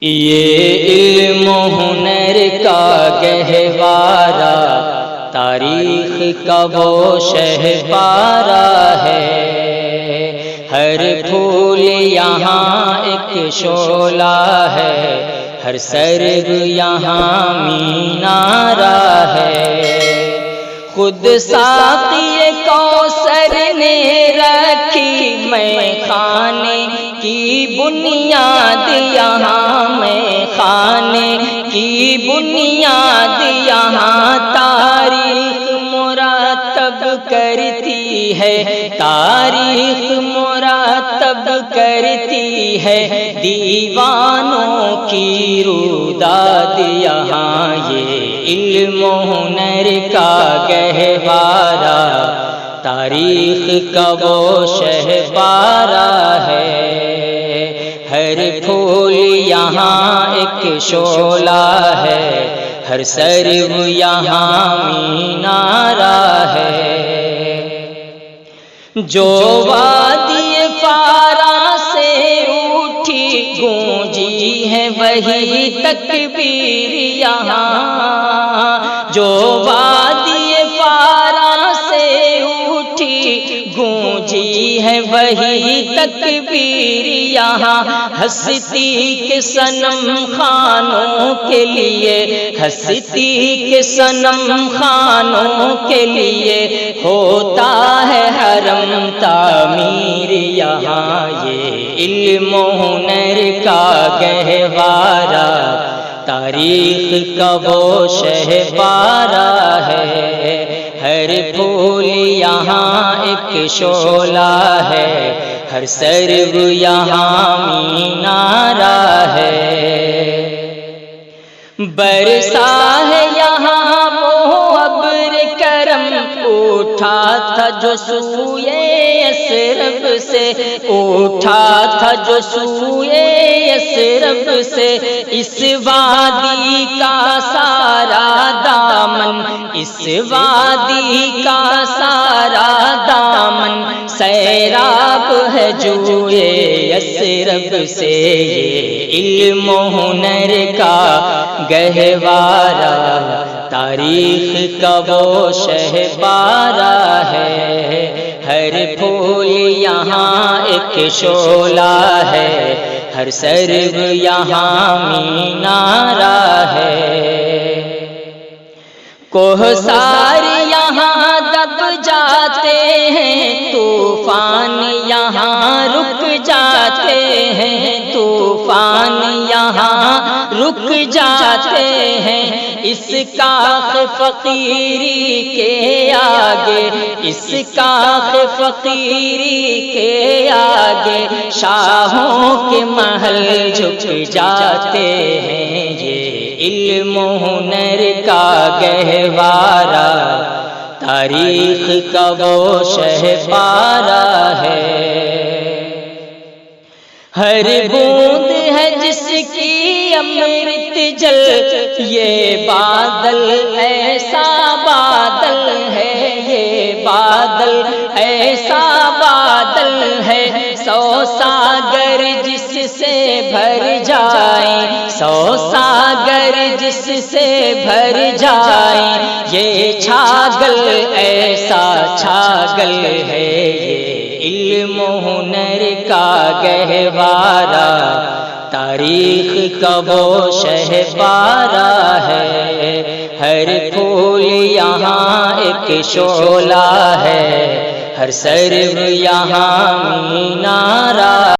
یہ علم و ہنر کا گہوارہ تاریخ کا وہ شہپارہ ہے۔ ہر پھول یہاں ایک شعلہ ہے، ہر سرگ یہاں مینارہ ہے۔ خود ساقی کوثر نے رکھی میں خانے کی بنیاد یہاں، میں خانے کی بنیاد یہاں تاریخ مرتب کرتی ہے، تاریخ مرتب کرتی ہے دیوانوں کی روداد یہاں۔ یہ علم و ہنر کا گہوارہ تاریخ کا وہ شہپارہ ہے۔ ہر پھول یہاں ایک شعلہ ہے، ہر سرو یہاں مینارہ ہے۔ جو وادی فارا سے اٹھی گونجی ہے وہی تکبیر یہاں، جو وادی فارا سے اٹھی گونجی ہے وہی تکبیر یہاں۔ ہستی کے صنم خانوں کے لیے، ہستی کے صنم خانوں کے لیے ہوتا ہے حرم تعمیر یہاں۔ یہ علم و ہنر کا گہوارہ تاریخ کا وہ شہپارہ ہے۔ ہر پھول یہاں ایک شعلہ ہے، ہر سرو یہاں مینارہ ہے۔ برسا ہے یہاں وہ ابر کرم، اٹھا تھا جو سوئے یثرب سے، اٹھا تھا جو سوئے یثرب سے۔ اس وادی کا سارا دامن، اس وادی کا سارا دامن سیراب ہے جوئے یثرب سے۔ یہ علم و ہنر کا گہوارہ تاریخ کا وہ شہپارہ ہے۔ ہر پھول یہاں ایک شعلہ ہے، ہر سرو یہاں مینارہ ہے۔ کوہسار یہاں دب جاتے ہیں، طوفان یہاں رک جاتے ہیں، طوفان یہاں رک جاتے ہیں۔ اس کاخ فقیری کے آگے، اس کاخ فقیری کے آگے شاہوں کے محل جھک جاتے ہیں۔ یہ علم و ہنر کا گہوارہ تاریخ کا وہ شہپارہ ہے۔ ہر بوند ہے جس کی امرت جل، یہ بادل ایسا بادل ہے، یہ بادل ایسا بادل ہے۔ سو ساگر جس سے بھر جائیں، سو ساگر جس سے بھر جائیں، یہ چھاگل ایسا چھاگل ہے۔ یہ علم و ہنر کا گہوارہ تاریخ کا وہ شہپارہ ہے۔ ہر پھول یہاں ایک شعلہ ہے، ہر سرو یہاں مینارہ